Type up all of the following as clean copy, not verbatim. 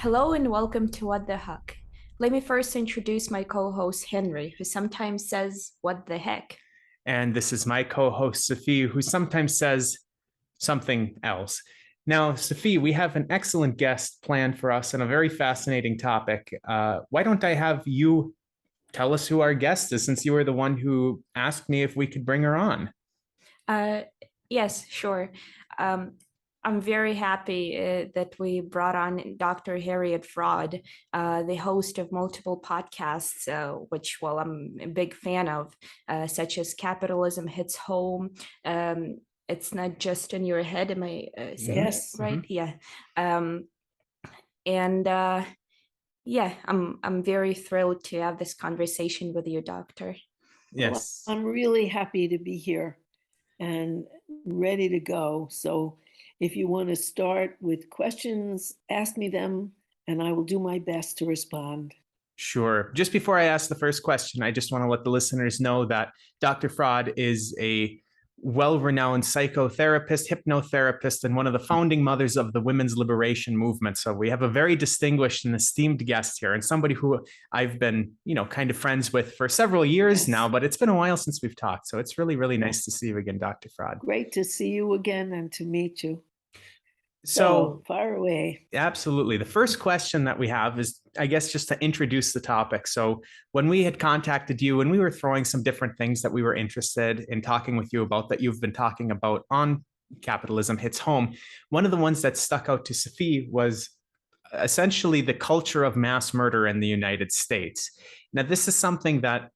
Hello and welcome to What the Huck. Let me first introduce my co-host Henry, who sometimes says, "What the heck?" And this is my co host, Safie, who sometimes says something else. Now, Safie, we have an excellent guest planned for us and a very fascinating topic. Why don't I have you tell us who our guest is, since you were the one who asked me if we could bring her on? Uh, yes, sure. Um, I'm very happy that we brought on Dr. Harriet Fraad, the host of multiple podcasts, which, well, I'm a big fan of, such as Capitalism Hits Home. It's not just in your head. Am I saying it Yes. right? Yeah. Um, and Yeah, I'm very thrilled to have this conversation with you, Doctor. Well, Yes. I'm really happy to be here and ready to go. So if you want to start with questions, ask me them, and I will do my best to respond. Sure. Just before I ask the first question, I just want to let the listeners know that Dr. Fraad is a well renowned psychotherapist, hypnotherapist, and one of the founding mothers of the women's liberation movement. So we have a very distinguished and esteemed guest here, and somebody who I've been, kind of friends with for several years Yes. now, but it's been a while since we've talked. So it's really, really nice Yes. to see you again, Dr. Fraad. Great to see you again and to meet you. So, So far away. absolutely. The first question that we have is, I guess, just to introduce the topic. So, when we had contacted you and we were throwing some different things that we were interested in talking with you about that you've been talking about on Capitalism Hits Home, one of the ones that stuck out to Safie was essentially the culture of mass murder in the United States. Now, this is something that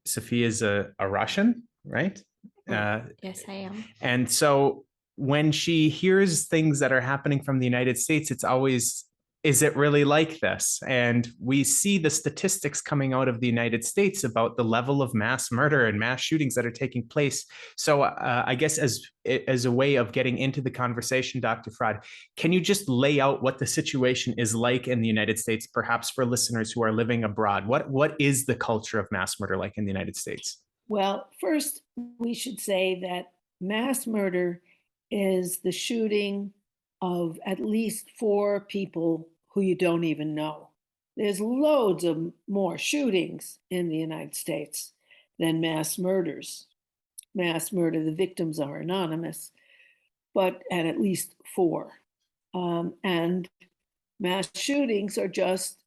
Safie is a Russian, right? Yes, I am. And so when she hears things that are happening from the United States, it's always, is it really like this? And we see the statistics coming out of the United States about the level of mass murder and mass shootings that are taking place. So I guess as a way of getting into the conversation, Dr. Fraad, can you just lay out what the situation is like in the United States, perhaps for listeners who are living abroad? What is the culture of mass murder like in the United States? Well, first, we should say that mass murder is the shooting of at least four people who you don't even know. There's loads of more shootings in the United States than mass murders. Mass murder, the victims are anonymous, but at least four. And mass shootings are just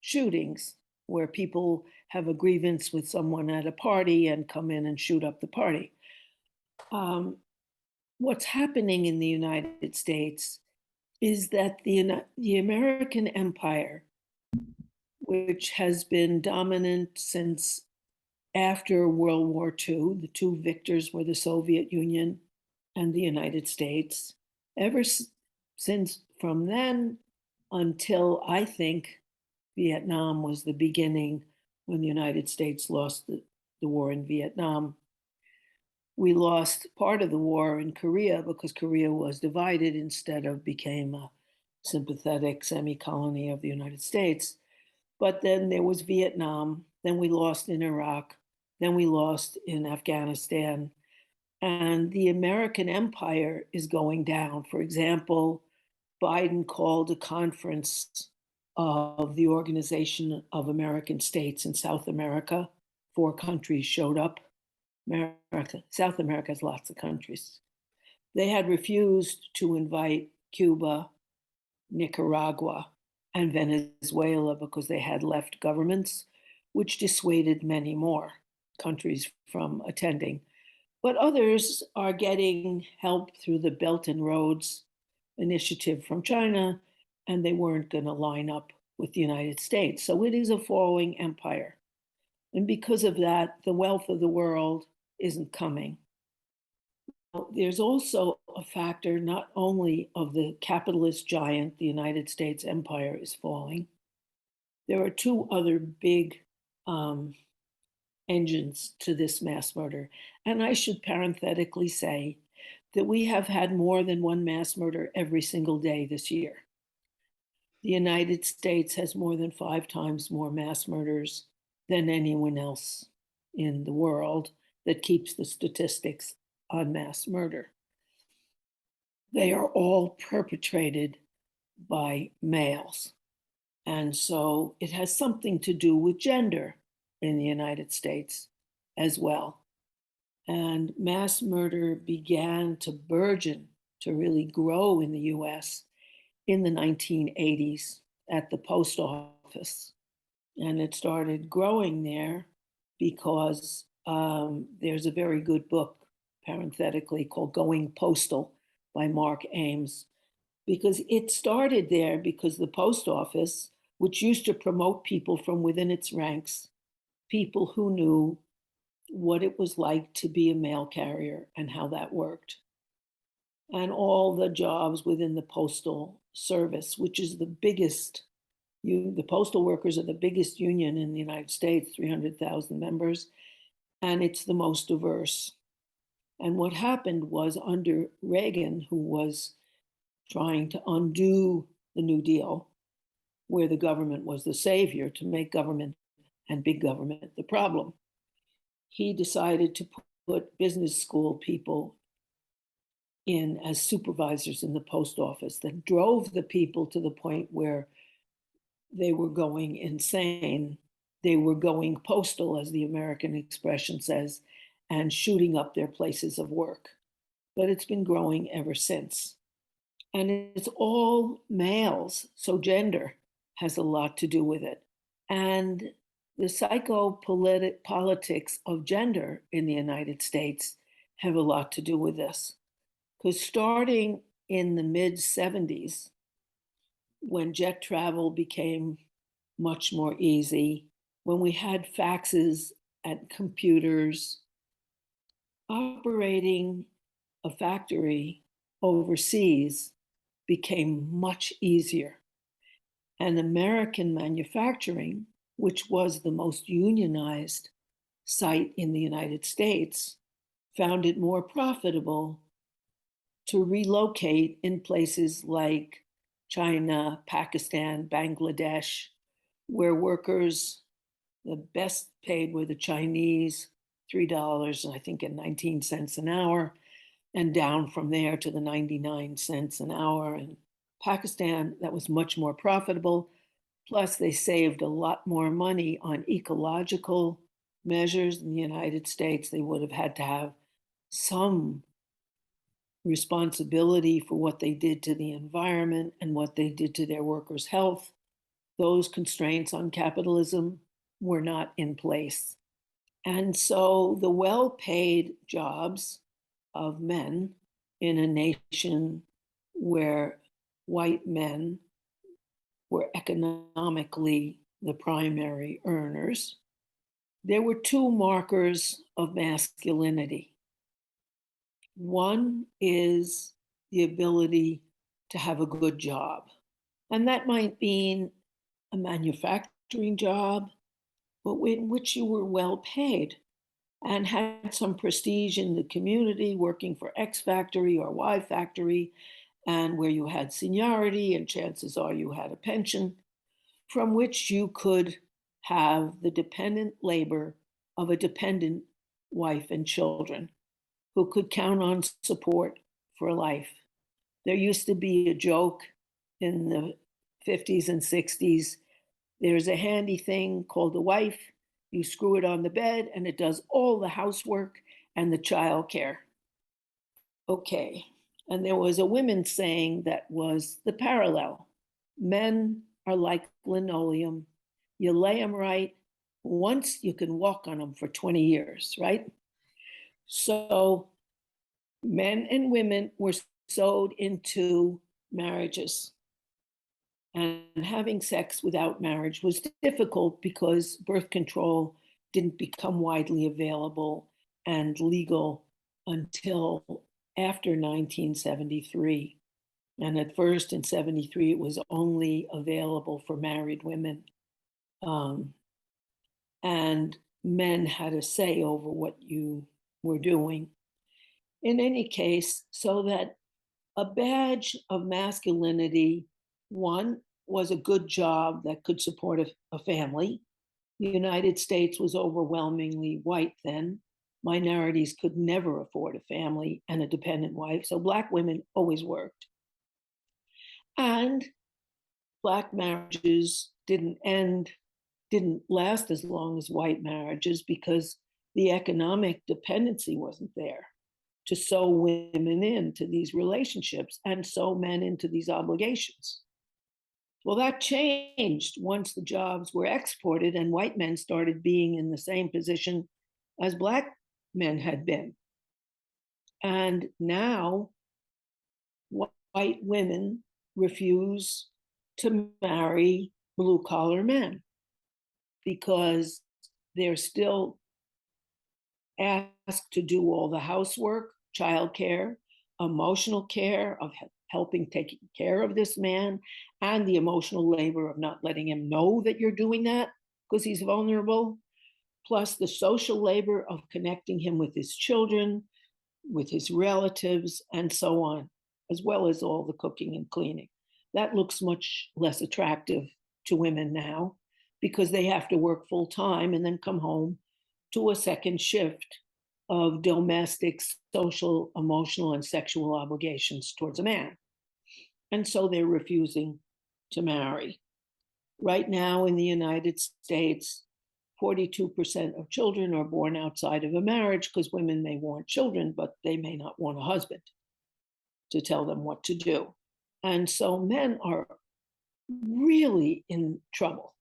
shootings where people have a grievance with someone at a party and come in and shoot up the party. Um, what's happening in the United States is that the American empire, which has been dominant since after World War II, the two victors were the Soviet Union and the United States. Ever since from then until I think Vietnam was the beginning when the United States lost the war in Vietnam. We lost part of the war in Korea because Korea was divided instead of became a sympathetic semi-colony of the United States. But then there was Vietnam, then we lost in Iraq, then we lost in Afghanistan, and the American empire is going down. For example, Biden called a conference of the Organization of American States in South America. Four countries showed up. South America has lots of countries. They had refused to invite Cuba, Nicaragua, and Venezuela because they had left governments, which dissuaded many more countries from attending. But others are getting help through the Belt and Roads initiative from China, and they weren't going to line up with the United States. So it is a falling empire. And because of that, the wealth of the world isn't coming. There's also a factor not only of the capitalist giant, the United States empire is falling. There are two other big engines to this mass murder. And I should parenthetically say that we have had more than one mass murder every single day this year. The United States has more than 5 times more mass murders than anyone else in the world that keeps the statistics on mass murder. They are all perpetrated by males. And so it has something to do with gender in the United States as well. And mass murder began to burgeon, to really grow in the US in the 1980s at the post office. And it started growing there because there's a very good book, parenthetically, called Going Postal by Mark Ames, because it started there because the post office, which used to promote people from within its ranks, people who knew what it was like to be a mail carrier and how that worked, and all the jobs within the postal service, which is the biggest. The postal workers are the biggest union in the United States, 300,000 members, and it's the most diverse. And what happened was under Reagan, who was trying to undo the New Deal, where the government was the savior to make government and big government the problem, he decided to put business school people in as supervisors in the post office that drove the people to the point where they were going insane. They were going postal, as the American expression says, and shooting up their places of work. But it's been growing ever since. And it's all males, so gender has a lot to do with it. And the psychopolitics of gender in the United States have a lot to do with this. Because starting in the mid 70s, when jet travel became much more easy, when we had faxes and computers, operating a factory overseas became much easier. And American manufacturing, which was the most unionized site in the United States, found it more profitable to relocate in places like China, Pakistan, Bangladesh, where workers, the best paid were the Chinese, $3, I think, and 19 cents an hour, and down from there to the 99 cents an hour. In Pakistan, that was much more profitable. Plus, they saved a lot more money on ecological measures. In the United States, they would have had to have some responsibility for what they did to the environment and what they did to their workers' health. Those constraints on capitalism were not in place. And so the well-paid jobs of men in a nation where white men were economically the primary earners, there were two markers of masculinity. One is the ability to have a good job. And that might mean a manufacturing job, but in which you were well paid and had some prestige in the community, working for X factory or Y factory, and where you had seniority, and chances are you had a pension from which you could have the dependent labor of a dependent wife and children who could count on support for life. There used to be a joke in the 50s and 60s. There's a handy thing called a wife. You screw it on the bed and it does all the housework and the child care. Okay. And there was a women's saying that was the parallel. Men are like linoleum. You lay them right. Once you can walk on them for 20 years, right? So men and women were sewed into marriages. And having sex without marriage was difficult because birth control didn't become widely available and legal until after 1973. And at first in 73, it was only available for married women. And men had a say over what you were doing. In any case, so that a badge of masculinity, one, was a good job that could support a family. The United States was overwhelmingly white then. Minorities could never afford a family and a dependent wife, so Black women always worked. And Black marriages didn't last as long as white marriages because the economic dependency wasn't there to sew women into these relationships and sew men into these obligations. Well, that changed once the jobs were exported and white men started being in the same position as Black men had been. And now white women refuse to marry blue collar men because they're still asked to do all the housework, childcare, emotional care of helping taking care of this man, and the emotional labor of not letting him know that you're doing that because he's vulnerable, plus the social labor of connecting him with his children, with his relatives, and so on, as well as all the cooking and cleaning. That looks much less attractive to women now because they have to work full time and then come home to a second shift of domestic, social, emotional, and sexual obligations towards a man. And so they're refusing to marry. Right now in the United States, 42% of children are born outside of a marriage because women may want children, but they may not want a husband to tell them what to do. And so men are really in trouble.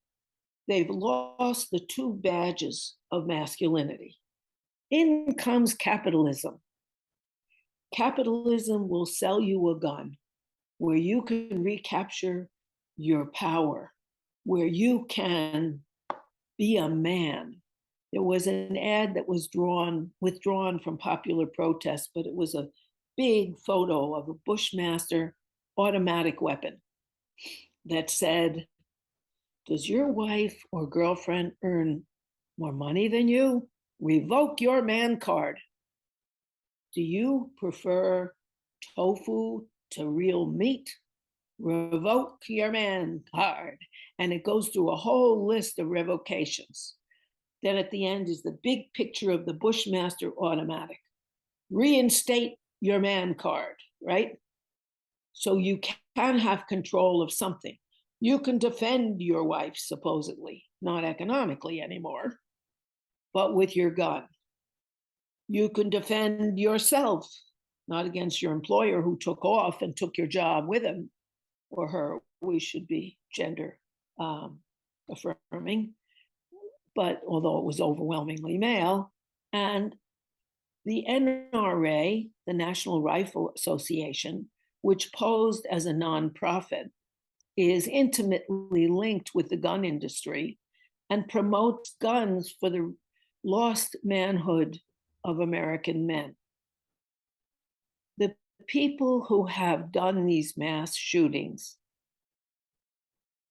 They've lost the two badges of masculinity. In comes capitalism. Capitalism will sell you a gun where you can recapture your power, where you can be a man. There was an ad that was withdrawn from popular protest, but it was a big photo of a Bushmaster automatic weapon that said, "Does your wife or girlfriend earn more money than you? Revoke your man card. Do you prefer tofu to real meat? Revoke your man card." And it goes through a whole list of revocations. Then at the end is the big picture of the Bushmaster automatic. Reinstate your man card, right? So you can have control of something. You can defend your wife, supposedly, not economically anymore, but with your gun. You can defend yourself, not against your employer who took off and took your job with him or her. We should be gender affirming, but although it was overwhelmingly male. And the NRA, the National Rifle Association, which posed as a nonprofit, is intimately linked with the gun industry and promotes guns for the lost manhood of American men. The people who have done these mass shootings,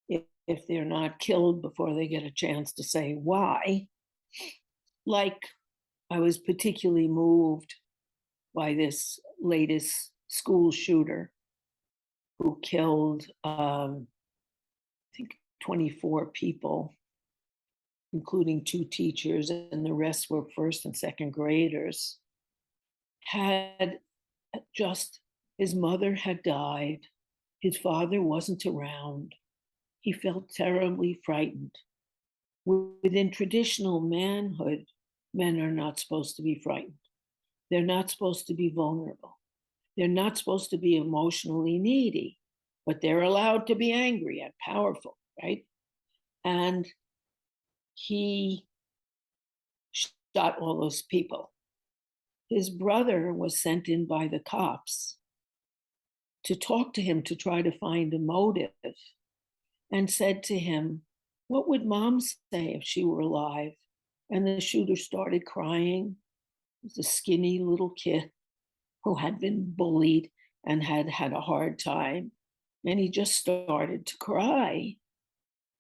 if they're not killed before they get a chance to say why, like I was particularly moved by this latest school shooter who killed, I think, 24 people, including 2 teachers, and the rest were first and second graders. His mother had died. His father wasn't around. He felt terribly frightened. Within traditional manhood, men are not supposed to be frightened. They're not supposed to be vulnerable. They're not supposed to be emotionally needy, but they're allowed to be angry and powerful, right? And he shot all those people. His brother was sent in by the cops to talk to him to try to find a motive, and said to him, "What would mom say if she were alive?" And the shooter started crying. He was a skinny little kid who had been bullied and had had a hard time. And he just started to cry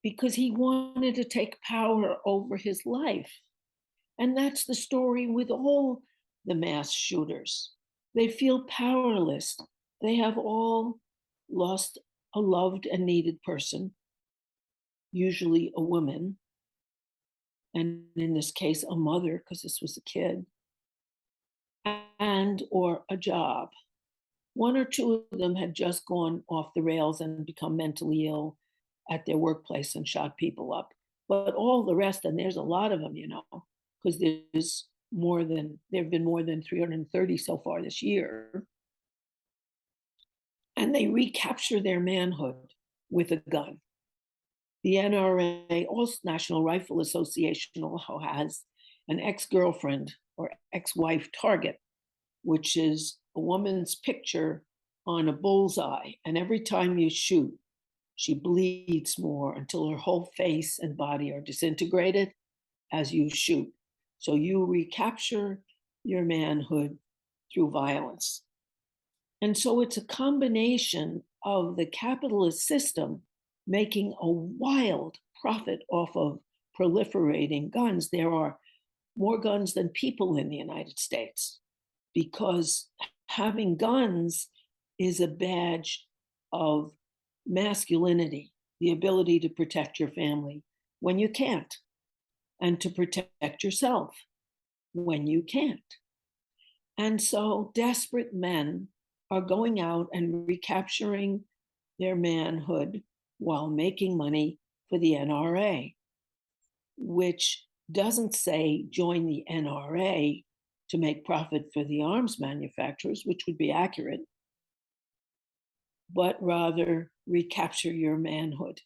because he wanted to take power over his life. And that's the story with all the mass shooters. They feel powerless. They have all lost a loved and needed person, usually a woman, and in this case, a mother, because this was a kid, and or a job. 1 or 2 of them had just gone off the rails and become mentally ill at their workplace and shot people up. But all the rest, and there's a lot of them, because there have been more than 330 so far this year. And they recapture their manhood with a gun. The NRA, also National Rifle Association, also has an ex-girlfriend or ex-wife target, which is a woman's picture on a bullseye. And every time you shoot, she bleeds more until her whole face and body are disintegrated as you shoot. So you recapture your manhood through violence. And so it's a combination of the capitalist system making a wild profit off of proliferating guns. There are more guns than people in the United States because having guns is a badge of masculinity, the ability to protect your family when you can't, and to protect yourself when you can't. And so desperate men are going out and recapturing their manhood while making money for the NRA, which doesn't say join the NRA to make profit for the arms manufacturers, which would be accurate, but rather recapture your manhood.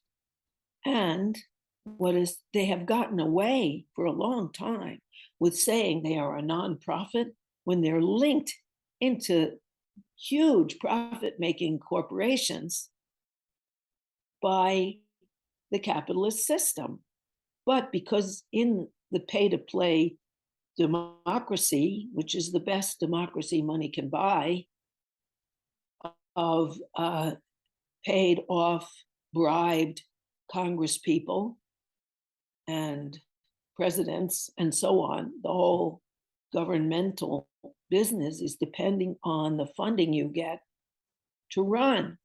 And they have gotten away for a long time with saying they are a nonprofit when they're linked into huge profit-making corporations by the capitalist system. But because in the pay-to-play democracy, which is the best democracy money can buy, of paid off, bribed Congress people and presidents and so on, the whole governmental business is depending on the funding you get to run,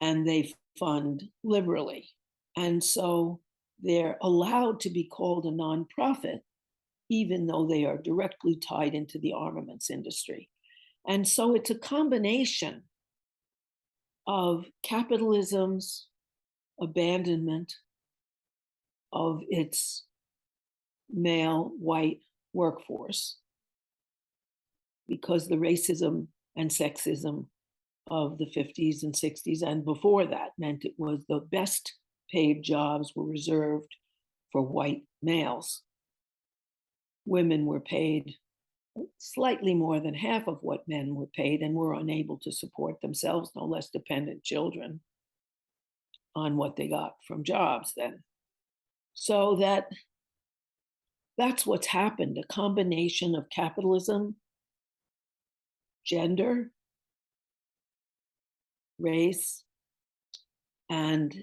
and they fund liberally. And so they're allowed to be called a nonprofit, even though they are directly tied into the armaments industry. And so it's a combination of capitalism's abandonment of its male white workforce, because the racism and sexism of the 50s and 60s and before that meant it was the best paid jobs were reserved for white males. Women were paid slightly more than half of what men were paid and were unable to support themselves, no less dependent children on what they got from jobs then. So that's what's happened, a combination of capitalism, gender, race, and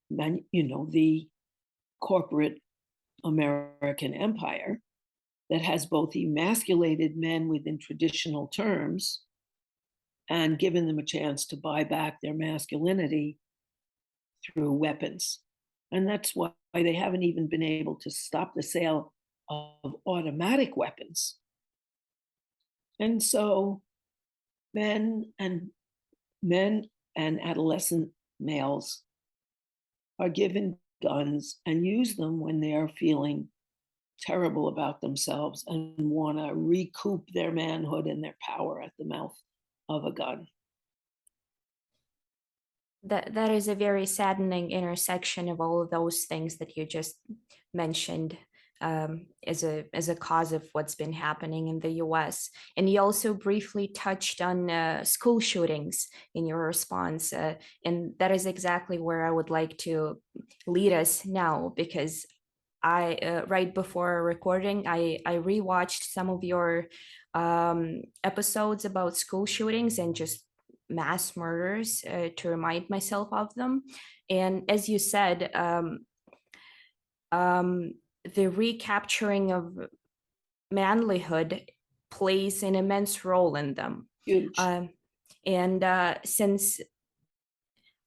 the corporate American empire that has both emasculated men within traditional terms and given them a chance to buy back their masculinity through weapons. And that's why they haven't even been able to stop the sale of automatic weapons. And so men and adolescent males are given guns and use them when they are feeling terrible about themselves and want to recoup their manhood and their power at the mouth of a gun. That is a very saddening intersection of all of those things that you just mentioned as a cause of what's been happening in the US. And you also briefly touched on school shootings in your response, and that is exactly where I would like to lead us now, because I right before recording, I rewatched some of your episodes about school shootings and just mass murders to remind myself of them. And as you said, the recapturing of manlyhood plays an immense role in them. Huge. Since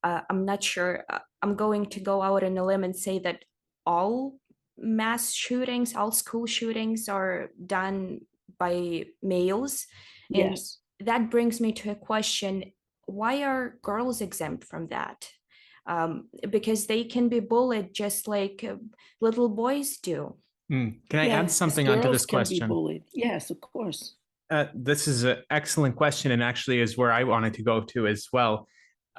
I'm not sure, I'm going to go out on a limb and say that all mass shootings, all school shootings are done by males. And yes. that brings me to a question: why are girls exempt from that? because they can be bullied just like little boys do. Can I add Yes, something onto girls this can be question? bullied. Yes, of course. This is an excellent question, and actually is where I wanted to go to as well,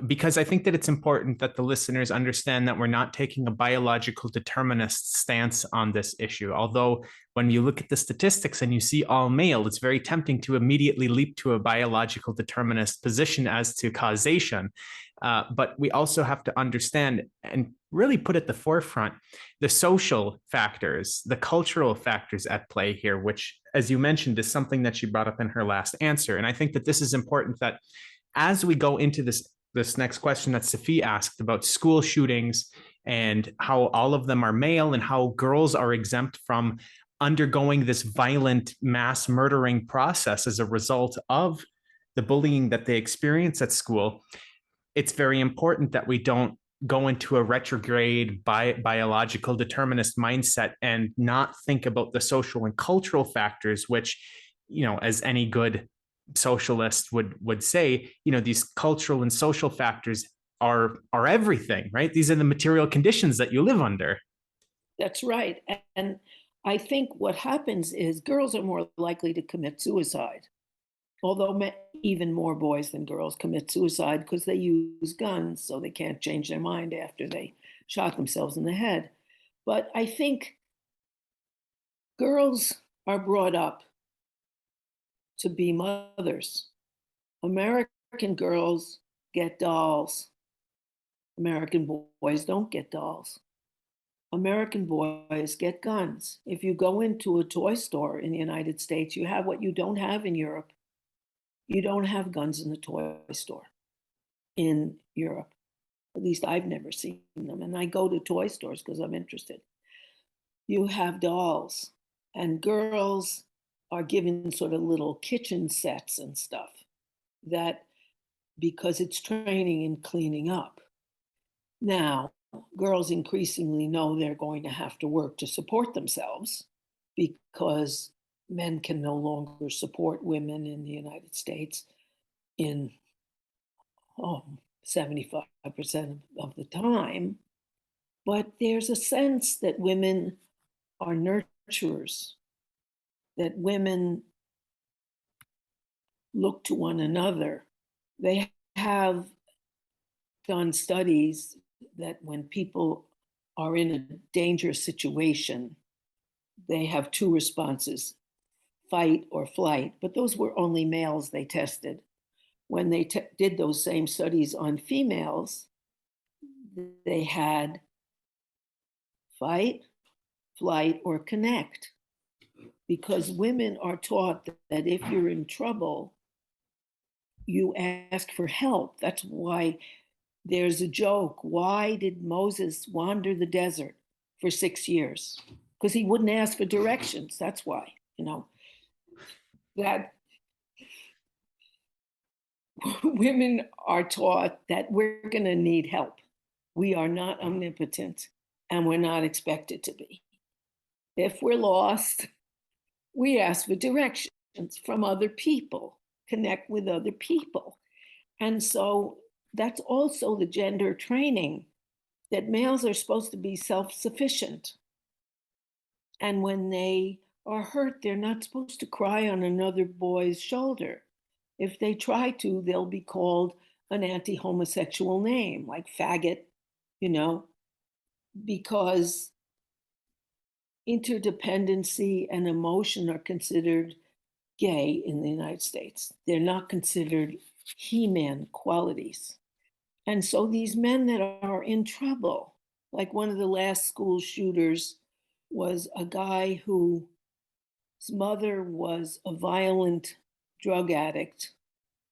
because I think that it's important that the listeners understand that we're not taking a biological determinist stance on this issue. Although when you look at the statistics and you see all male, it's very tempting to immediately leap to a biological determinist position as to causation. But we also have to understand and really put at the forefront the social factors, the cultural factors at play here, which, as you mentioned, is something that she brought up in her last answer. And I think that this is important, that as we go into this next question that Safie asked about school shootings and how all of them are male and how girls are exempt from undergoing this violent mass murdering process as a result of the bullying that they experience at school, it's very important that we don't go into a retrograde biological determinist mindset and not think about the social and cultural factors, which, as any good socialist would say, these cultural and social factors are everything, right? These are the material conditions that you live under. That's right. And I think what happens is girls are more likely to commit suicide, although even more boys than girls commit suicide because they use guns, so they can't change their mind after they shot themselves in the head. But I think girls are brought up to be mothers. American girls get dolls. American boys don't get dolls. American boys get guns. If you go into a toy store in the United States, you have what you don't have in Europe. You don't have guns in the toy store in Europe. At least I've never seen them. And I go to toy stores because I'm interested. You have dolls, and girls are given sort of little kitchen sets and stuff that, because it's training in cleaning up. Now, girls increasingly know they're going to have to work to support themselves because men can no longer support women in the United States in 75% of the time. But there's a sense that women are nurturers, that women look to one another. They have done studies that when people are in a dangerous situation, they have two responses, fight or flight. But those were only males they tested. When they did those same studies on females, they had fight, flight, or connect. Because women are taught that if you're in trouble, you ask for help. That's why there's a joke. Why did Moses wander the desert for 6 years? Because he wouldn't ask for directions. That's why, that women are taught that we're going to need help. We are not omnipotent, and we're not expected to be. If we're lost, we ask for directions from other people, connect with other people. And so that's also the gender training, that males are supposed to be self-sufficient. And when they are hurt, they're not supposed to cry on another boy's shoulder. If they try to, they'll be called an anti-homosexual name, like faggot, because interdependency and emotion are considered gay in the United States. They're not considered he-man qualities. And so these men that are in trouble, like one of the last school shooters was a guy whose mother was a violent drug addict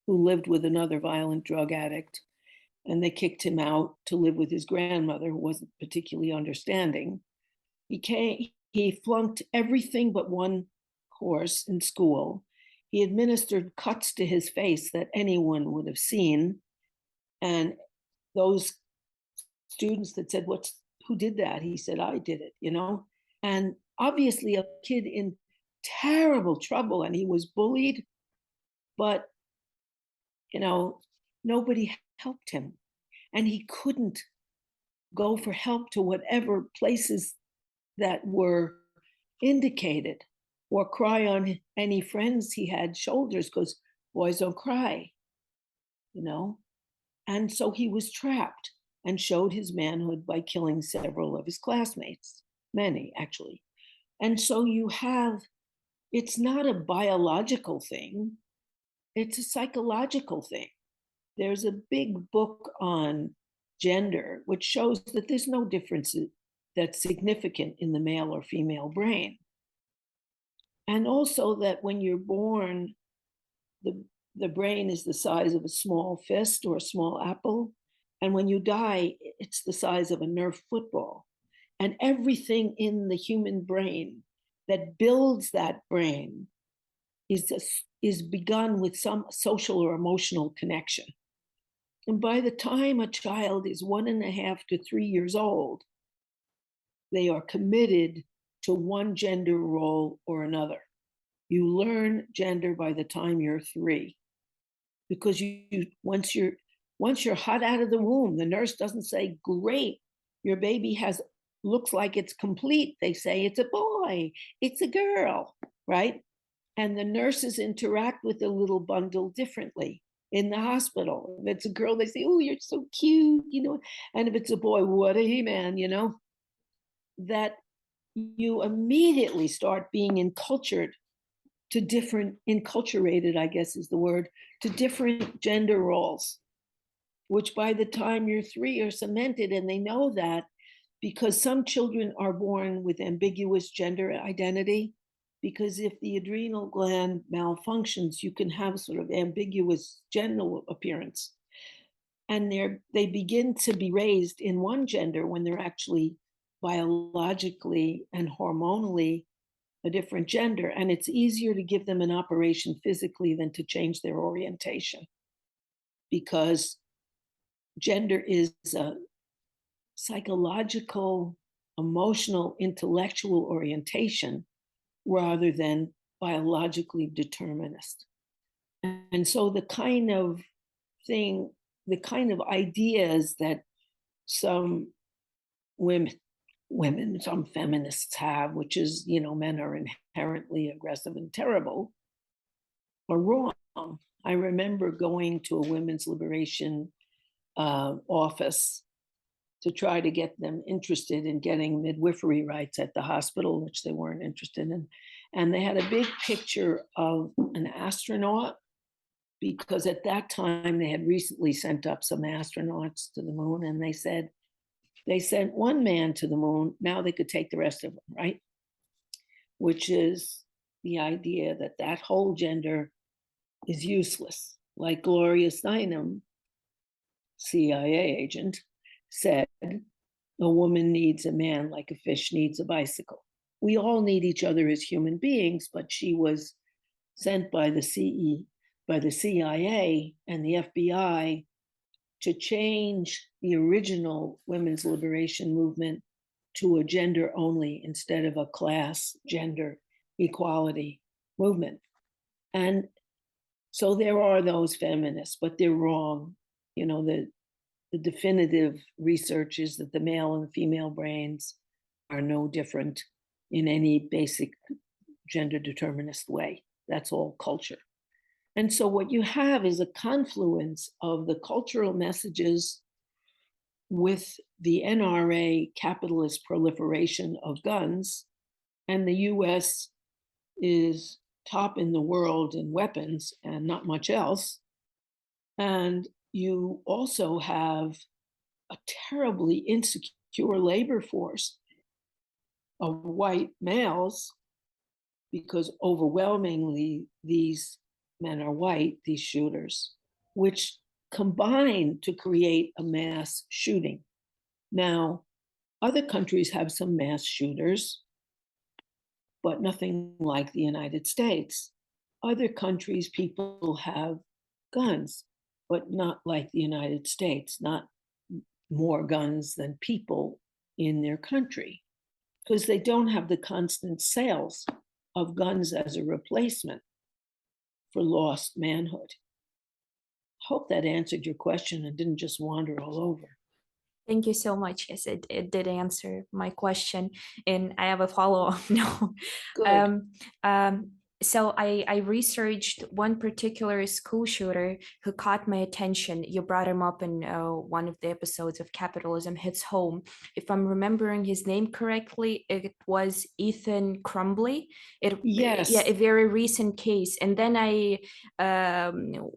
who lived with another violent drug addict, and they kicked him out to live with his grandmother, who wasn't particularly understanding. He flunked everything but one course in school. He administered cuts to his face that anyone would have seen. And those students that said, who did that? He said, I did it, And obviously a kid in terrible trouble, and he was bullied, but, nobody helped him. And he couldn't go for help to whatever places that were indicated, or cry on any friends he had shoulders, because boys don't cry, you know? And so he was trapped and showed his manhood by killing several of his classmates, many actually. And so it's not a biological thing, it's a psychological thing. There's a big book on gender, which shows that there's no difference that's significant in the male or female brain. And also that when you're born, the brain is the size of a small fist or a small apple. And when you die, it's the size of a Nerf football. And everything in the human brain that builds that brain is begun with some social or emotional connection. And by the time a child is 1.5 to 3 years old, they are committed to one gender role or another. You learn gender by the time you're 3, because once you're hot out of the womb, the nurse doesn't say, "Great, your baby looks like it's complete." They say, "It's a boy, it's a girl," right? And the nurses interact with the little bundle differently in the hospital. If it's a girl, they say, "Oh, you're so cute," and if it's a boy, "What a he-man," that you immediately start being enculturated, I guess is the word, to different gender roles, which by the time you're 3 are cemented. And they know that because some children are born with ambiguous gender identity, because if the adrenal gland malfunctions, you can have sort of ambiguous genital appearance. And they begin to be raised in one gender when they're actually biologically and hormonally a different gender. And it's easier to give them an operation physically than to change their orientation, because gender is a psychological, emotional, intellectual orientation rather than biologically determinist. And so the kind of ideas that some some feminists have, which is, men are inherently aggressive and terrible, are wrong. I remember going to a women's liberation office to try to get them interested in getting midwifery rights at the hospital, which they weren't interested in. And they had a big picture of an astronaut, because at that time they had recently sent up some astronauts to the moon, and they said, they sent one man to the moon, now they could take the rest of them, right? Which is the idea that whole gender is useless. Like Gloria Steinem, CIA agent, said, "A woman needs a man like a fish needs a bicycle." We all need each other as human beings, but she was sent by the CIA and the FBI to change the original women's liberation movement to a gender only instead of a class gender equality movement. And so there are those feminists, but they're wrong. The definitive research is that the male and female brains are no different in any basic gender determinist way. That's all culture. And so what you have is a confluence of the cultural messages with the NRA capitalist proliferation of guns, and the US is top in the world in weapons and not much else. And you also have a terribly insecure labor force of white males, because overwhelmingly these men are white, these shooters, which combine to create a mass shooting. Now, other countries have some mass shooters, but nothing like the United States. Other countries, people have guns, but not like the United States, not more guns than people in their country, because they don't have the constant sales of guns as a replacement for lost manhood. Hope that answered your question and didn't just wander all over. Thank you so much. Yes, it did answer my question. And I have a follow-up now. Good. Um, um, so I researched one particular school shooter who caught my attention. You brought him up in one of the episodes of Capitalism Hits Home. If I'm remembering his name correctly, it was Ethan Crumbly. Yeah, Yes. a very recent case. And then I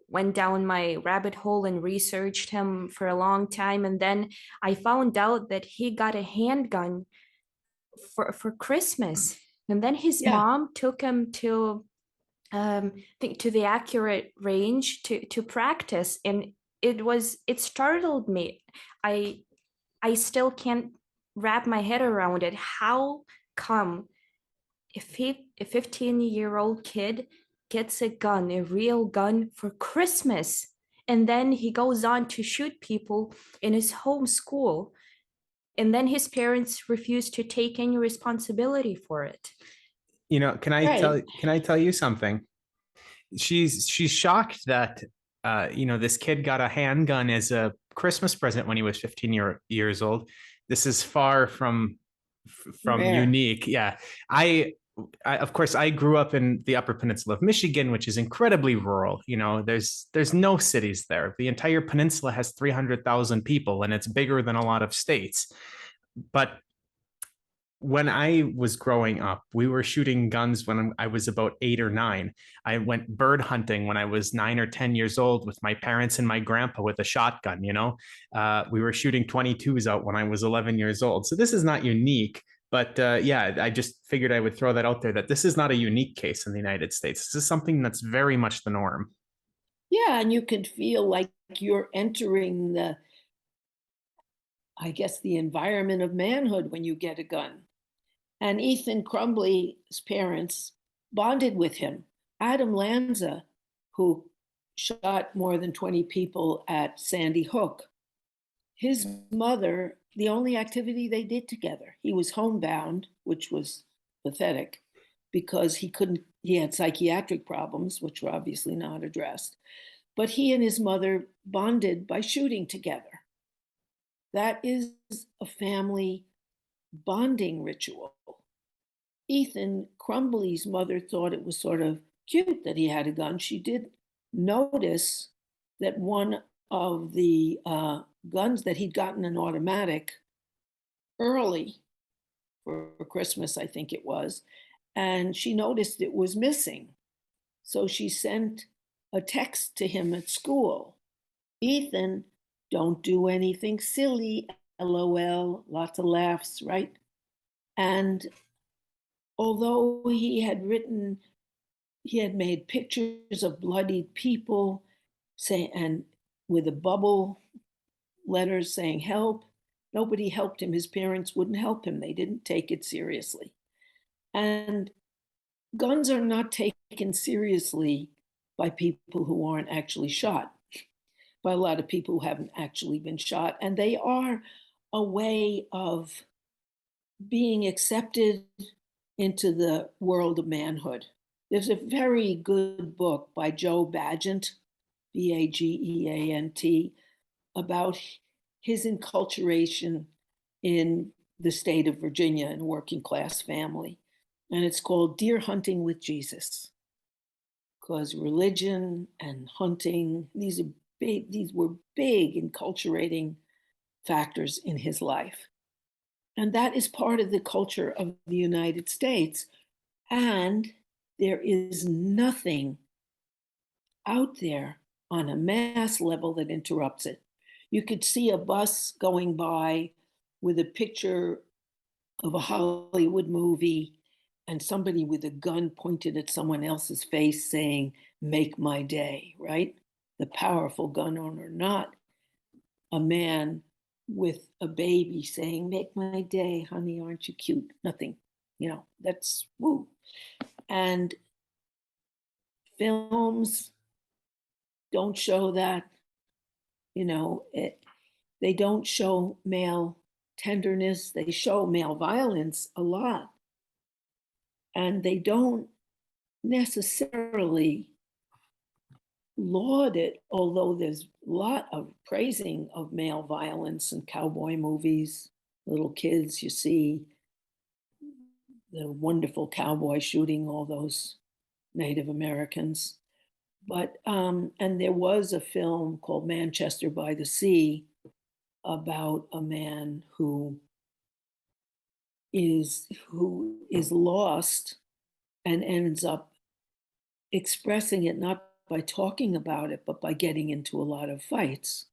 went down my rabbit hole and researched him for a long time. And then I found out that he got a handgun for Christmas. And then his Yeah. mom took him to think to the accurate range to practice. And it startled me. I I still can't wrap my head around it. How come a 15-year-old kid gets a gun, a real gun for Christmas, and then he goes on to shoot people in his home school, and then his parents refuse to take any responsibility for it? You know, Right. can I tell you something? She's shocked that this kid got a handgun as a Christmas present when he was 15 years old. This is far from Rare. unique. Yeah. I of course I grew up in the Upper Peninsula of Michigan, which is incredibly rural. There's no cities there. The entire peninsula has 300,000 people, and it's bigger than a lot of states. But when I was growing up, we were shooting guns when I was about 8 or 9. I went bird hunting when I was 9 or 10 years old with my parents and my grandpa with a shotgun. We were shooting 22s out when I was 11 years old. So this is not unique. But yeah, I just figured I would throw that out there, that this is not a unique case in the United States. This is something that's very much the norm. Yeah, and you can feel like you're entering I guess, the environment of manhood when you get a gun. And Ethan Crumbly's parents bonded with him. Adam Lanza, who shot more than 20 people at Sandy Hook, his mother, the only activity they did together, he was homebound, which was pathetic because he had psychiatric problems, which were obviously not addressed. But he and his mother bonded by shooting together. That is a family bonding ritual. Ethan Crumbly's mother thought it was sort of cute that he had a gun. She did notice that one of the guns that he'd gotten an automatic early for Christmas, I think it was, and she noticed it was missing. So she sent a text to him at school. Ethan, don't do anything silly, LOL, lots of laughs, right? And although he had made pictures of bloodied people, and with a bubble letters saying help, nobody helped him. His parents wouldn't help him. They didn't take it seriously. And guns are not taken seriously by people who aren't actually shot, by a lot of people who haven't actually been shot. And they are a way of being accepted into the world of manhood. There's a very good book by Joe Bagent, Bageant, about his enculturation in the state of Virginia and working class family. And it's called Deer Hunting with Jesus. Because religion and hunting, these were big enculturating factors in his life. And that is part of the culture of the United States. And there is nothing out there on a mass level that interrupts it. You could see a bus going by with a picture of a Hollywood movie and somebody with a gun pointed at someone else's face saying, "Make my day," right? The powerful gun owner, not a man with a baby saying, "Make my day, honey, aren't you cute?" Nothing. That's woo. And films don't show that. They don't show male tenderness. They show male violence a lot. And they don't necessarily laud it, although there's a lot of praising of male violence in cowboy movies. Little kids, you see the wonderful cowboy shooting all those Native Americans. But, and there was a film called Manchester by the Sea about a man who is lost and ends up expressing it not by talking about it, but by getting into a lot of fights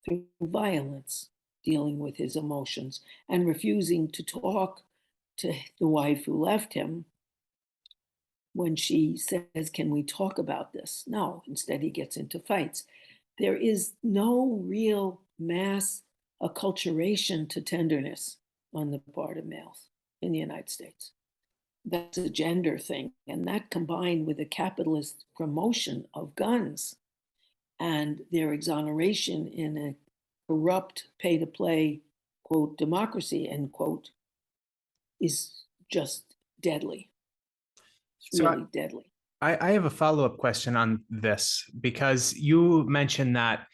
through violence, dealing with his emotions and refusing to talk to the wife who left him when she says, "Can we talk about this?" No, instead he gets into fights. There is no real mass acculturation to tenderness on the part of males in the United States. That's a gender thing. And that combined with a capitalist promotion of guns and their exoneration in a corrupt pay to play, quote, democracy, end quote, is just deadly. It's So really deadly. I have a follow-up question on this because you mentioned that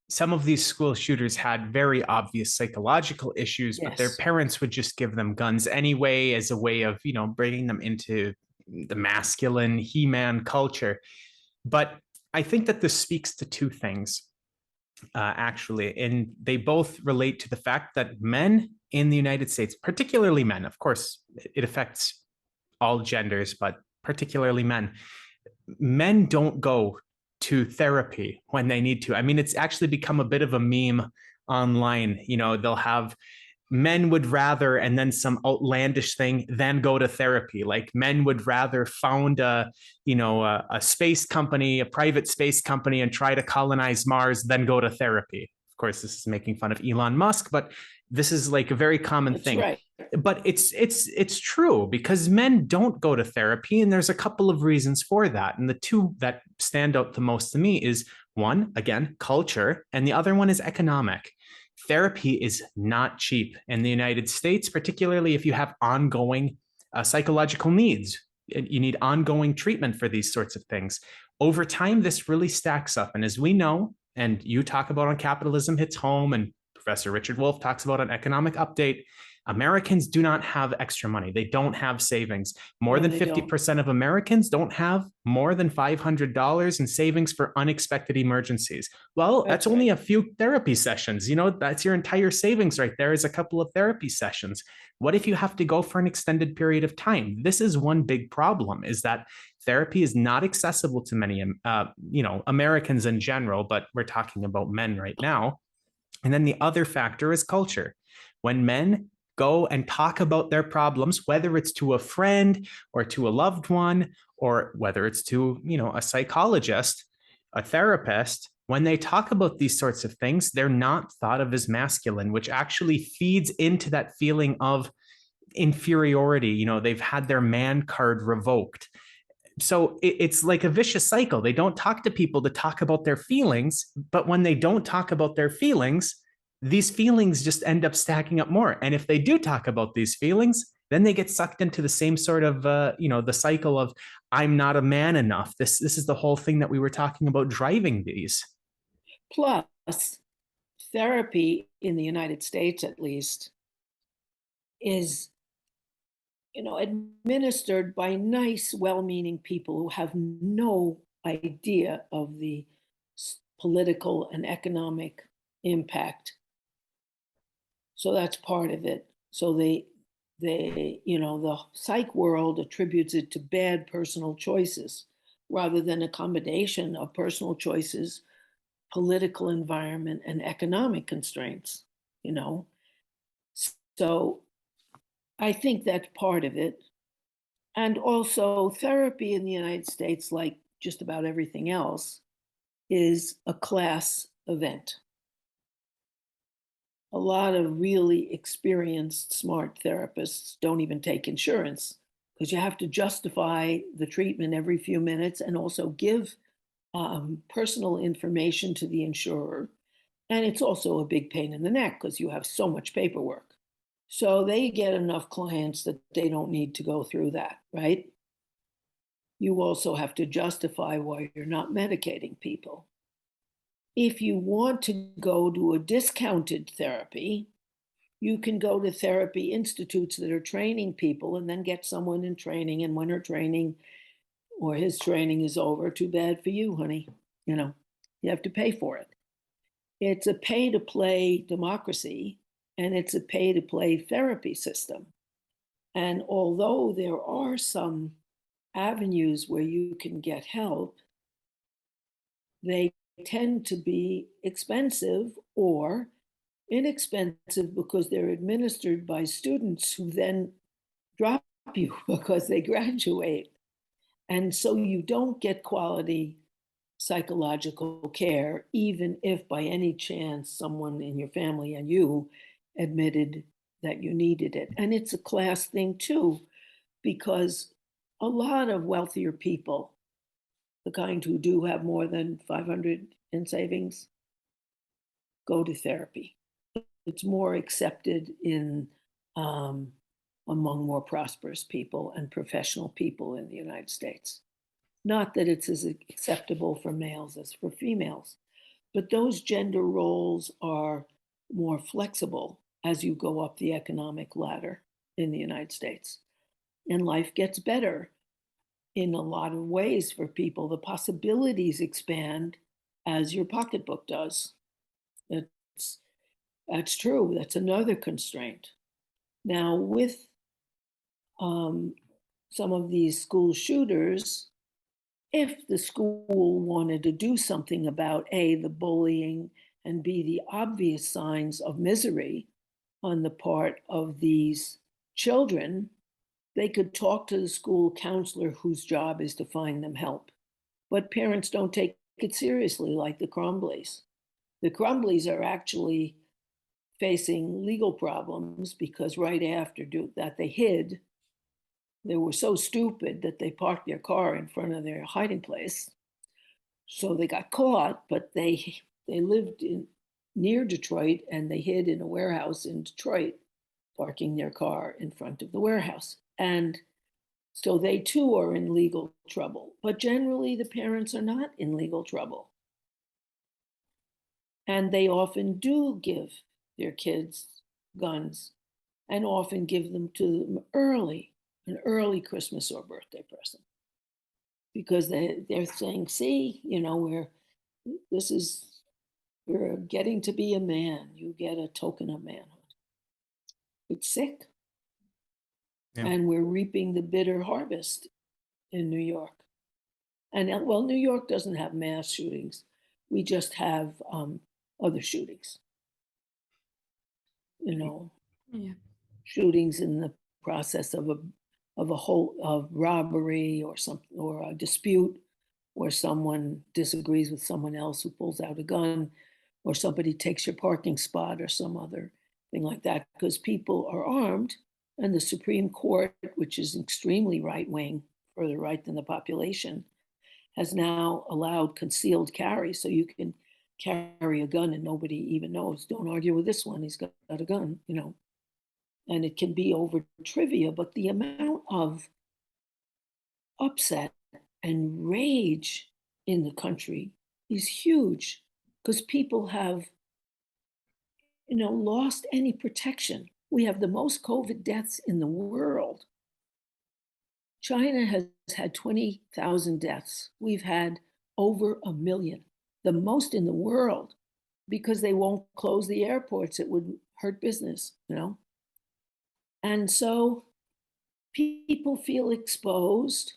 some of these school shooters had very obvious psychological issues, but their Yes. parents would just give them guns anyway as a way of, bringing them into the masculine He-Man culture. But I think that this speaks to two things, actually, and they both relate to the fact that men in the United States, particularly men, of course, it affects all genders, but particularly men don't go to therapy when they need to. I mean, it's actually become a bit of a meme online. They'll have men would rather, and then some outlandish thing, than go to therapy. Like men would rather found a space company, a private space company, and try to colonize Mars than go to therapy. Of course, this is making fun of Elon Musk, but this is like a very common That's thing. right. But it's true because men don't go to therapy, and there's a couple of reasons for that. And the two that stand out the most to me is one, again, culture, and the other one is economic. Therapy is not cheap in the United States, particularly if you have ongoing psychological needs. You need ongoing treatment for these sorts of things. Over time, this really stacks up. And as we know, and you talk about on Capitalism Hits Home, and Professor Richard Wolff talks about on Economic Update, Americans do not have extra money. They don't have savings. More than 50% of Americans don't have more than $500 in savings for unexpected emergencies. Well, that's only a few therapy sessions. That's your entire savings right there is a couple of therapy sessions. What if you have to go for an extended period of time? This is one big problem, is that therapy is not accessible to many, Americans in general, but we're talking about men right now. And then the other factor is culture. When men go and talk about their problems, whether it's to a friend or to a loved one, or whether it's to, a psychologist, a therapist, when they talk about these sorts of things, they're not thought of as masculine, which actually feeds into that feeling of inferiority. They've had their man card revoked. So it's like a vicious cycle. They don't talk to people to talk about their feelings, but when they don't talk about their feelings, these feelings just end up stacking up more. And if they do talk about these feelings, then they get sucked into the same sort of, the cycle of, I'm not a man enough. This is the whole thing that we were talking about driving these. Plus, therapy in the United States, at least, is administered by nice, well-meaning people who have no idea of the political and economic impact. So that's part of it. So the psych world attributes it to bad personal choices rather than a combination of personal choices, political environment, and economic constraints, So I think that's part of it. And also, therapy in the United States, like just about everything else, is a class event. A lot of really experienced, smart therapists don't even take insurance because you have to justify the treatment every few minutes and also give personal information to the insurer. And it's also a big pain in the neck because you have so much paperwork. So they get enough clients that they don't need to go through that, right? you also have to justify why you're not medicating people. If you want to go to a discounted therapy, you can go to therapy institutes that are training people and then get someone in training. And when her training or his training is over, too bad for you, honey. You have to pay for it. It's a pay to play democracy, and it's a pay to play therapy system. And although there are some avenues where you can get help, they tend to be expensive or inexpensive because they're administered by students who then drop you because they graduate. And so you don't get quality psychological care, even if by any chance someone in your family and you admitted that you needed it. And it's a class thing too, because a lot of wealthier people, the kind who do have more than 500 in savings, go to therapy. It's more accepted in among more prosperous people and professional people in the United States. Not that it's as acceptable for males as for females, but those gender roles are more flexible as you go up the economic ladder in the United States. And life gets better in a lot of ways for people. The possibilities expand as your pocketbook does. That's true. That's another constraint. Now, with some of these school shooters, if the school wanted to do something about A, the bullying, and B, the obvious signs of misery on the part of these children, they could talk to the school counselor whose job is to find them help. But parents don't take it seriously, like the Crumbleys. The Crumbleys are actually facing legal problems because right after that they hid. They were so stupid that they parked their car in front of their hiding place. So they got caught, but they lived near Detroit, and they hid in a warehouse in Detroit, parking their car in front of the warehouse. And so they too are in legal trouble. But generally, the parents are not in legal trouble. And they often do give their kids guns and often give them to them early, an early Christmas or birthday present. Because they're saying, see, we're getting to be a man. You get a token of manhood. It's sick. Yeah. And we're reaping the bitter harvest in New York. And well, New York doesn't have mass shootings. We just have other shootings. Yeah. Shootings in the process of of robbery or something, or a dispute where someone disagrees with someone else who pulls out a gun, or somebody takes your parking spot or some other thing like that, because people are armed. And the Supreme Court, which is extremely right-wing, further right than the population, has now allowed concealed carry, so you can carry a gun and nobody even knows. Don't argue with this one, he's got a gun, and it can be over trivia, but the amount of upset and rage in the country is huge because people have, lost any protection. We have the most COVID deaths in the world. China has had 20,000 deaths. We've had over 1 million, the most in the world, because they won't close the airports. It would hurt business, And so people feel exposed.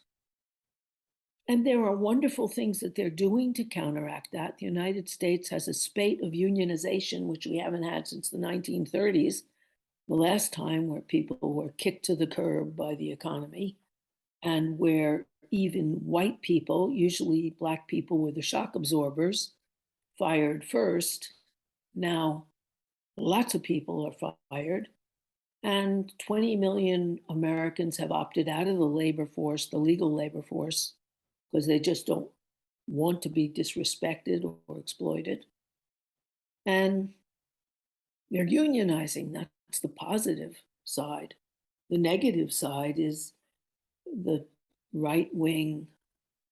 And there are wonderful things that they're doing to counteract that. The United States has a spate of unionization, which we haven't had since the 1930s, the last time where people were kicked to the curb by the economy, and where even white people, usually Black people were the shock absorbers, fired first. Now, lots of people are fired. And 20 million Americans have opted out of the labor force, the legal labor force, because they just don't want to be disrespected or exploited. And they're unionizing. That's the positive side. The negative side is the right-wing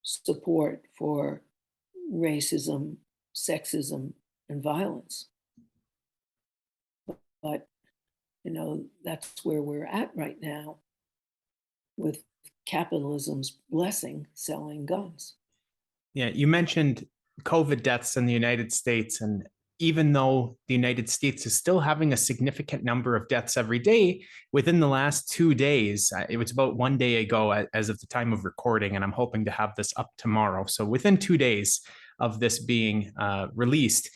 support for racism, sexism, and violence. But, that's where we're at right now with capitalism's blessing selling guns. Yeah, you mentioned COVID deaths in the United States. And even though the United States is still having a significant number of deaths every day, within the last 2 days, it was about one day ago as of the time of recording, and I'm hoping to have this up tomorrow. So within 2 days of this being released,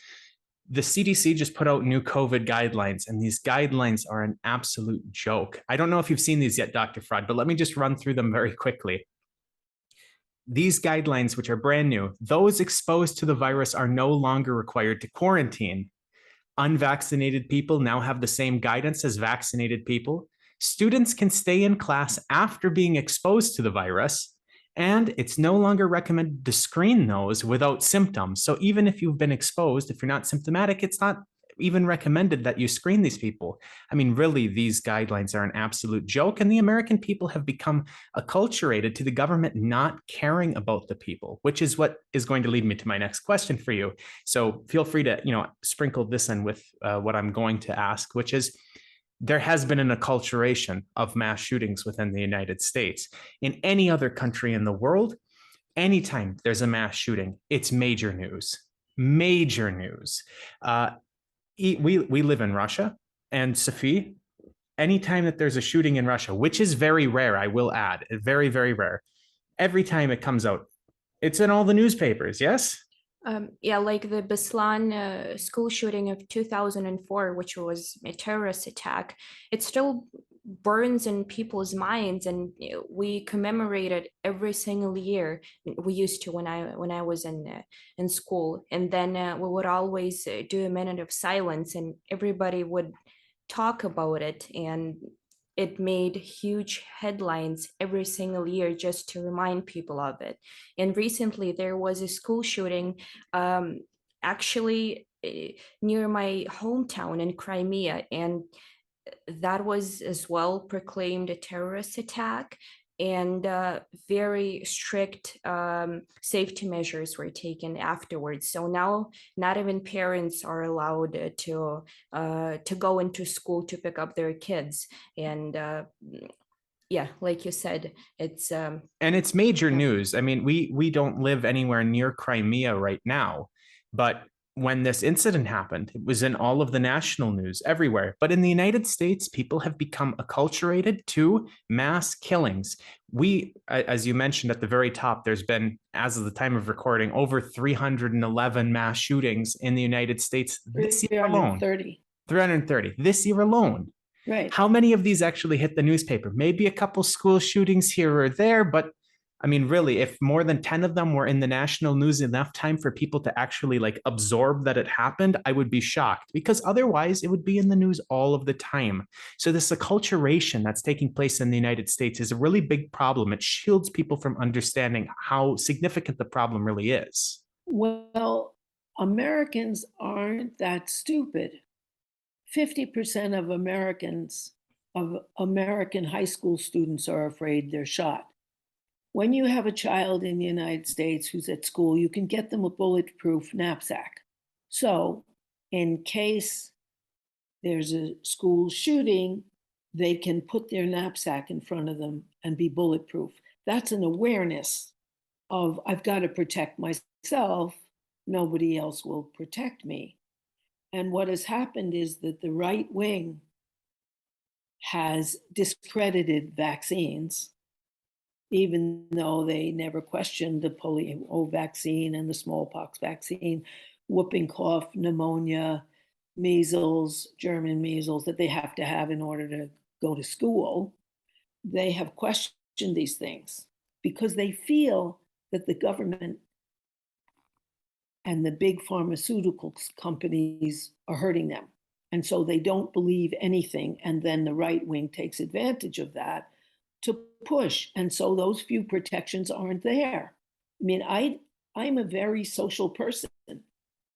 the CDC just put out new COVID guidelines, and these guidelines are an absolute joke. I don't know if you've seen these yet, Dr. Fraad, but let me just run through them very quickly. These guidelines, which are brand new, those exposed to the virus are no longer required to quarantine. Unvaccinated people now have the same guidance as vaccinated people. Students can stay in class after being exposed to the virus, and it's no longer recommended to screen those without symptoms. So even if you've been exposed, if you're not symptomatic, it's not even recommended that you screen these people. I mean, really, these guidelines are an absolute joke, and the American people have become acculturated to the government not caring about the people, which is what is going to lead me to my next question for you. So feel free to, sprinkle this in with what I'm going to ask, which is, there has been an acculturation of mass shootings within the United States. In any other country in the world, anytime there's a mass shooting, it's major news. Major news. We live in Russia, and Safie, anytime that there's a shooting in Russia, which is very rare, I will add, very, very rare, every time it comes out, it's in all the newspapers, yes? Yeah, like the Beslan school shooting of 2004, which was a terrorist attack, it still burns in people's minds, and we commemorate it every single year. We used to when I was in school, and then we would always do a minute of silence, and everybody would talk about it, and it made huge headlines every single year just to remind people of it. And recently there was a school shooting actually near my hometown in Crimea, and that was as well proclaimed a terrorist attack, and very strict safety measures were taken afterwards. So now not even parents are allowed to go into school to pick up their kids. And yeah, like you said, it's and it's major news. I mean, we don't live anywhere near Crimea right now, but when this incident happened, it was in all of the national news everywhere. But in the United States, people have become acculturated to mass killings. We, as you mentioned at the very top, there's been, as of the time of recording, over 311 mass shootings in the United States this year alone. 330 this year alone. Right. How many of these actually hit the newspaper? Maybe a couple school shootings here or there, but I mean, really, if more than 10 of them were in the national news enough time for people to actually absorb that it happened, I would be shocked, because otherwise it would be in the news all of the time. So this acculturation that's taking place in the United States is a really big problem. It shields people from understanding how significant the problem really is. Well, Americans aren't that stupid. 50% of American high school students are afraid they're shot. When you have a child in the United States who's at school, you can get them a bulletproof knapsack. So in case there's a school shooting, they can put their knapsack in front of them and be bulletproof. That's an awareness of, I've got to protect myself. Nobody else will protect me. And what has happened is that the right wing has discredited vaccines, even though they never questioned the polio vaccine and the smallpox vaccine, whooping cough, pneumonia, measles, German measles, that they have to have in order to go to school. They have questioned these things because they feel that the government and the big pharmaceutical companies are hurting them. And so they don't believe anything. And then the right wing takes advantage of that to push. And so those few protections aren't there. I mean, I'm a very social person.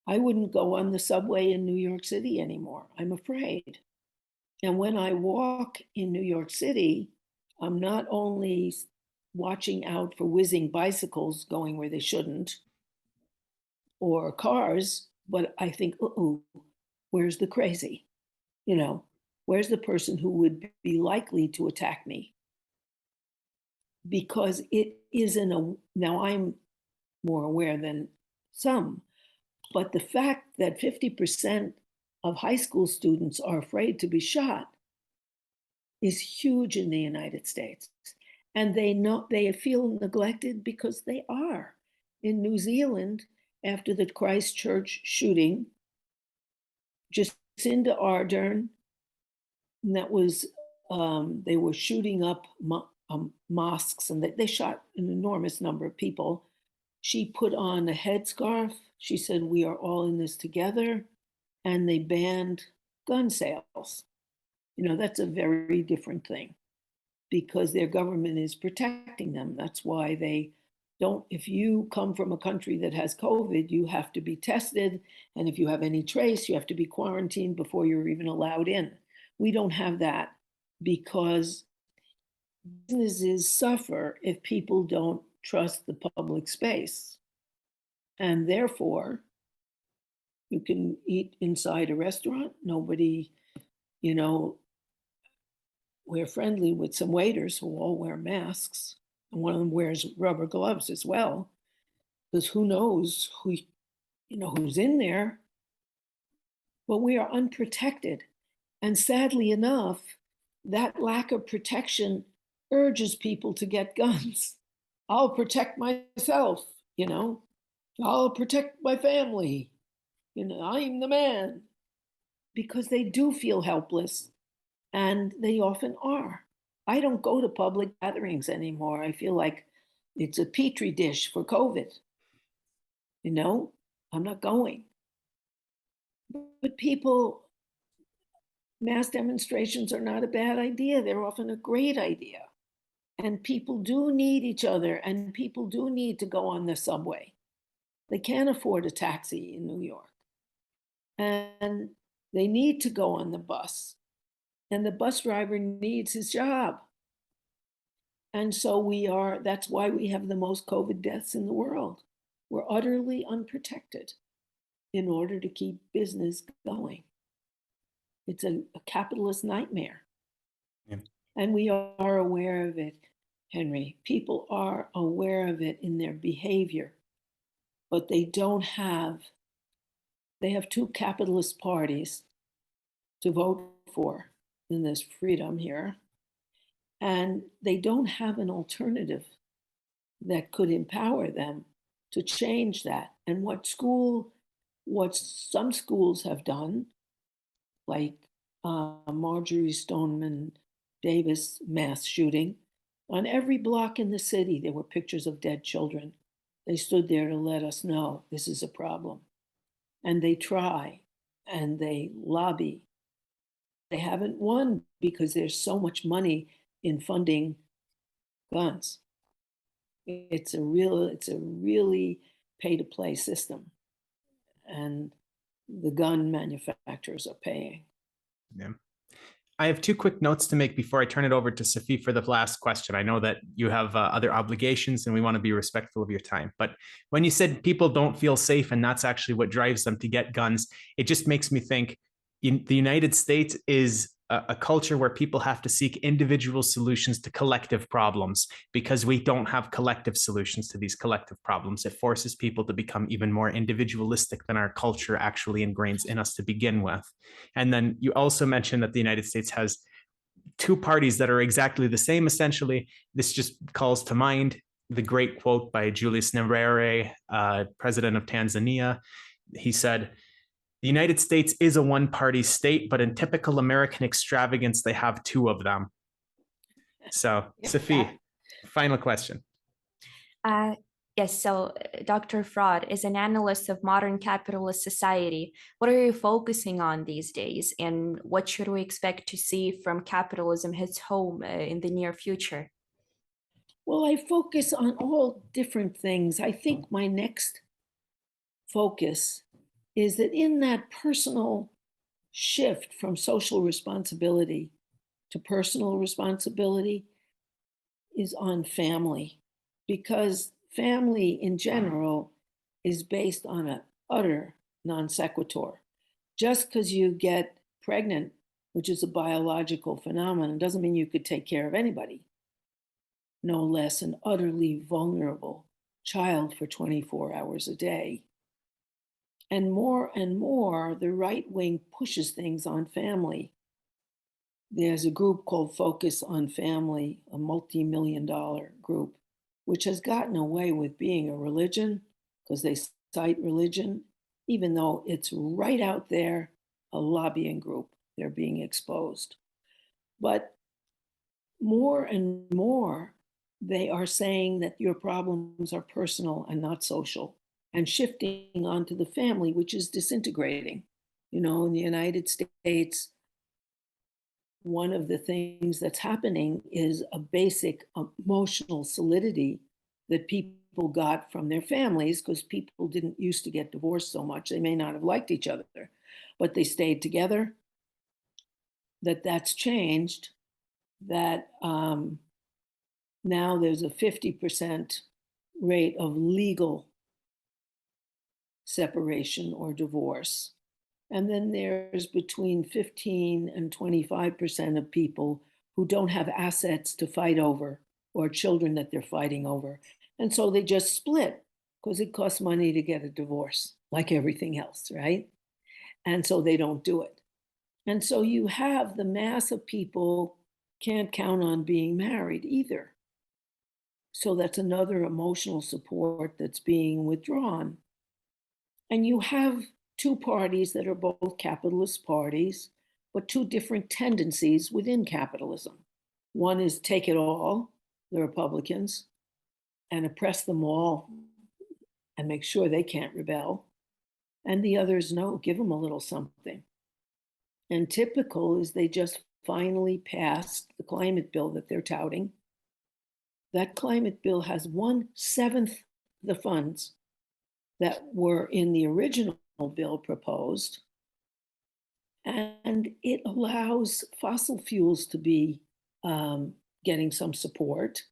I wouldn't go on the subway in New York City anymore. I'm afraid. And when I walk in New York City, I'm not only watching out for whizzing bicycles going where they shouldn't, or cars, but I think, uh-oh, where's the crazy? You know, where's the person who would be likely to attack me? Because it isn't a, now I'm more aware than some, but the fact that 50% of high school students are afraid to be shot is huge in the United States. And they feel neglected because they are. In New Zealand, after the Christchurch shooting, Jacinda Ardern, and that was, they were shooting up mosques, and they shot an enormous number of people. She put on a headscarf. She said, "We are all in this together." And they banned gun sales. You know, that's a very different thing because their government is protecting them. That's why they don't, if you come from a country that has COVID, you have to be tested. And if you have any trace, you have to be quarantined before you're even allowed in. We don't have that because businesses suffer if people don't trust the public space. And therefore, you can eat inside a restaurant. Nobody, you know, we're friendly with some waiters who all wear masks. And one of them wears rubber gloves as well, because who knows who, you know, who's in there. But we are unprotected. And sadly enough, that lack of protection urges people to get guns. I'll protect myself, you know, I'll protect my family, you know, I'm the man. Because they do feel helpless, and they often are. I don't go to public gatherings anymore. I feel like it's a petri dish for COVID. You know, I'm not going. But people, mass demonstrations are not a bad idea. They're often a great idea. And people do need each other, and people do need to go on the subway. They can't afford a taxi in New York. And they need to go on the bus. And the bus driver needs his job. And so that's why we have the most COVID deaths in the world. We're utterly unprotected in order to keep business going. It's a capitalist nightmare. Yeah. And we are aware of it, Henry. People are aware of it in their behavior, but they have two capitalist parties to vote for in this freedom here. And they don't have an alternative that could empower them to change that. And what some schools have done, like Marjorie Stoneman Davis mass shooting, on every block in the city, there were pictures of dead children. They stood there to let us know this is a problem. And they try and they lobby. They haven't won because there's so much money in funding guns. It's a really pay to play system, and the gun manufacturers are paying. Yeah. I have two quick notes to make before I turn it over to Safie for the last question. I know that you have other obligations and we want to be respectful of your time. But when you said people don't feel safe and that's actually what drives them to get guns, it just makes me think the United States is a culture where people have to seek individual solutions to collective problems because we don't have collective solutions to these collective problems. It forces people to become even more individualistic than our culture actually ingrains in us to begin with. And then you also mentioned that the United States has two parties that are exactly the same, essentially. This just calls to mind the great quote by Julius Nyerere, president of Tanzania. He said, "The United States is a one-party state, but in typical American extravagance, they have two of them." So, Safie, final question. Yes, so Dr. Fraad is an analyst of modern capitalist society. What are you focusing on these days, and what should we expect to see from capitalism hits home in the near future? Well, I focus on all different things. I think my next focus is that in that personal shift from social responsibility to personal responsibility is on family, because family in general is based on an utter non sequitur. Just because you get pregnant, which is a biological phenomenon, doesn't mean you could take care of anybody, no less an utterly vulnerable child for 24 hours a day. And more, the right wing pushes things on family. There's a group called Focus on Family, a multi-million-dollar group, which has gotten away with being a religion because they cite religion, even though it's right out there, a lobbying group. They're being exposed. But more and more, they are saying that your problems are personal and not social, and shifting onto the family, which is disintegrating. You know, in the United States, one of the things that's happening is a basic emotional solidity that people got from their families, because people didn't used to get divorced so much. They may not have liked each other, but they stayed together. That's changed, that now there's a 50% rate of legal separation or divorce. And then there's between 15 and 25% of people who don't have assets to fight over or children that they're fighting over. And so they just split because it costs money to get a divorce, like everything else, right? And so they don't do it. And so you have the mass of people can't count on being married either. So that's another emotional support that's being withdrawn. And you have two parties that are both capitalist parties, but two different tendencies within capitalism. One is take it all, the Republicans, and oppress them all and make sure they can't rebel. And the others, no, give them a little something. And typical is they just finally passed the climate bill that they're touting. That climate bill has 1/7 the funds that were in the original bill proposed, and it allows fossil fuels to be getting some support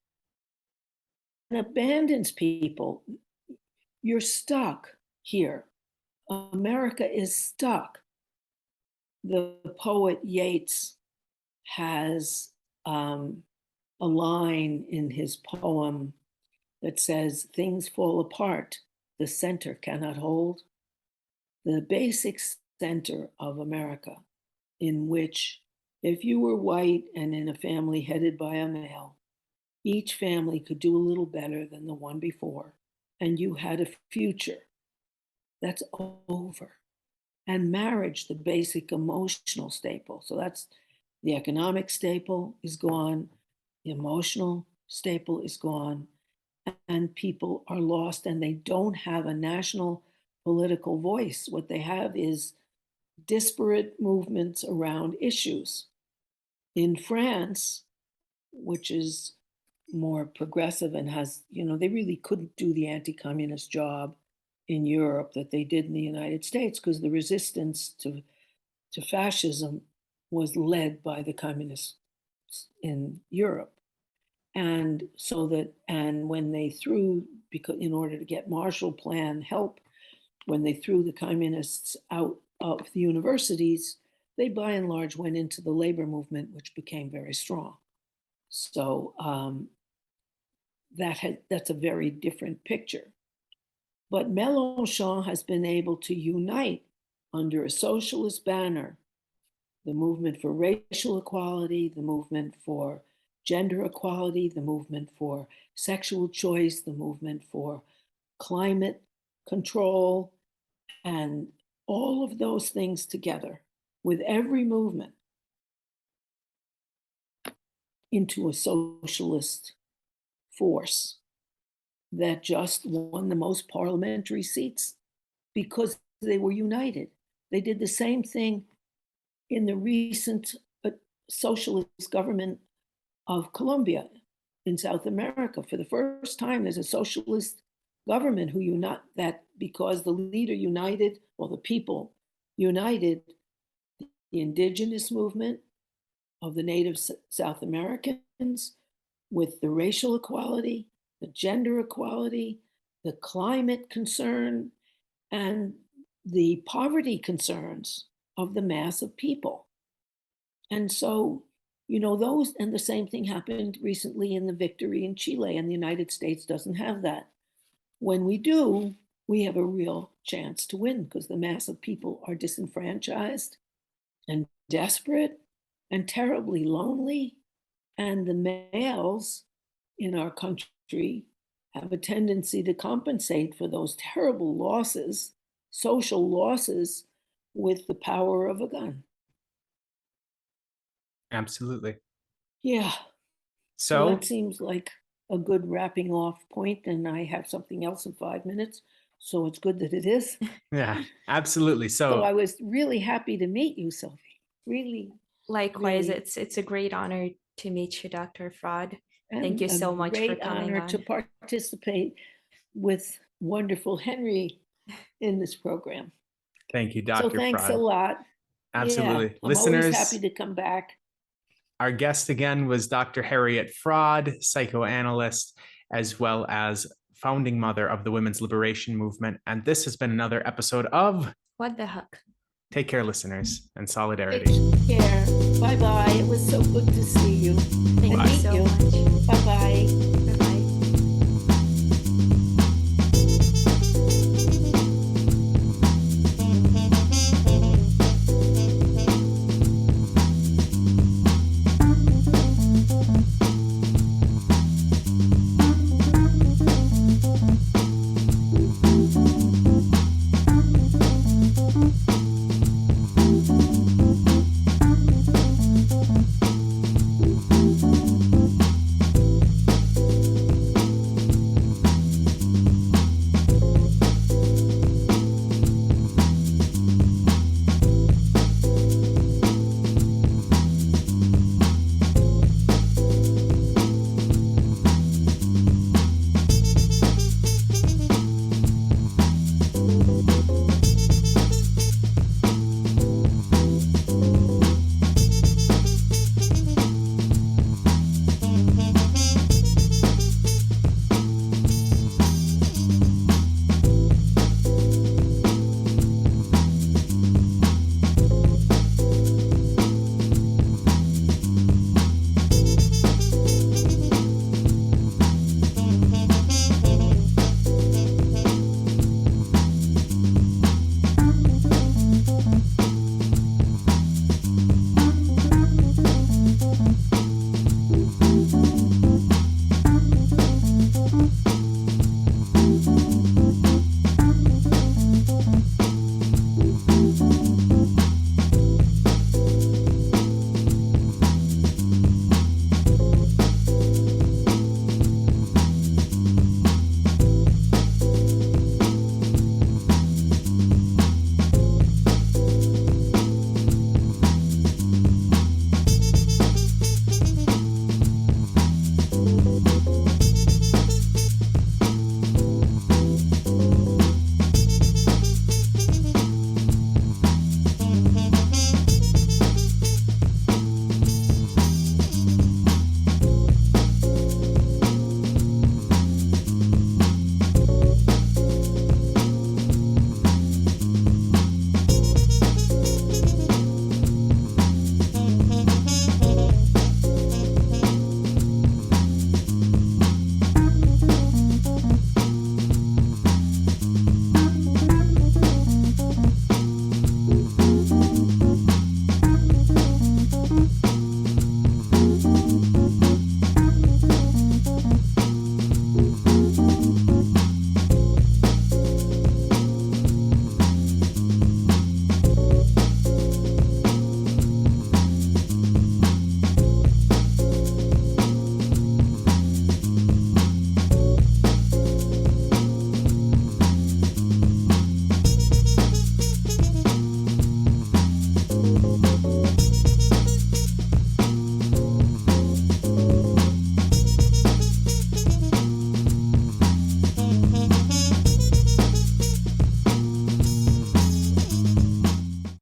and abandons people. You're stuck here. America is stuck. The poet Yeats has a line in his poem that says, "Things fall apart, the center cannot hold." The basic center of America, in which if you were white and in a family headed by a male, each family could do a little better than the one before, and you had a future. That's over. And marriage, the basic emotional staple. So that's the economic staple is gone, the emotional staple is gone, and people are lost and they don't have a national political voice. What they have is disparate movements around issues. In France, which is more progressive and has, you know, they really couldn't do the anti-communist job in Europe that they did in the United States, because the resistance to fascism was led by the communists in Europe. And so that, and when they threw, because in order to get Marshall Plan help, when they threw the communists out of the universities, they by and large went into the labor movement, which became very strong. So that's a very different picture. But Mélenchon has been able to unite under a socialist banner the movement for racial equality, the movement for gender equality, the movement for sexual choice, the movement for climate control, and all of those things together with every movement into a socialist force that just won the most parliamentary seats because they were united. They did the same thing in the recent socialist government of Colombia in South America. For the first time, there's a socialist government who unite that, because the leader united, well, the people united the indigenous movement of the native South Americans with the racial equality, the gender equality, the climate concern, and the poverty concerns of the mass of people. And so, those, and the same thing happened recently in the victory in Chile, and the United States doesn't have that. When we do, we have a real chance to win because the mass of people are disenfranchised and desperate and terribly lonely. And the males in our country have a tendency to compensate for those terrible losses, social losses, with the power of a gun. Absolutely. Yeah. So Well, that seems like a good wrapping off point, and I have something else in 5 minutes, so it's good that it is. yeah, absolutely. So I So was really happy to meet you, Safie. Really, Likewise, really. it's a great honor to meet you, Dr. Fraad. Thank And you a so much for great coming honor to on. participate with wonderful Henry in this program. thank you, So Dr. thanks a Fraad. lot. Absolutely. Yeah, I'm always Listeners, happy to come back. our guest again was Dr. Harriet Fraad, psychoanalyst, as well as founding mother of the women's liberation movement. And this has been another episode of What the heck? Take Care, listeners, and solidarity. Take care. Bye-bye. It was so good to see you. Thank And you meet so you. much. Bye-bye.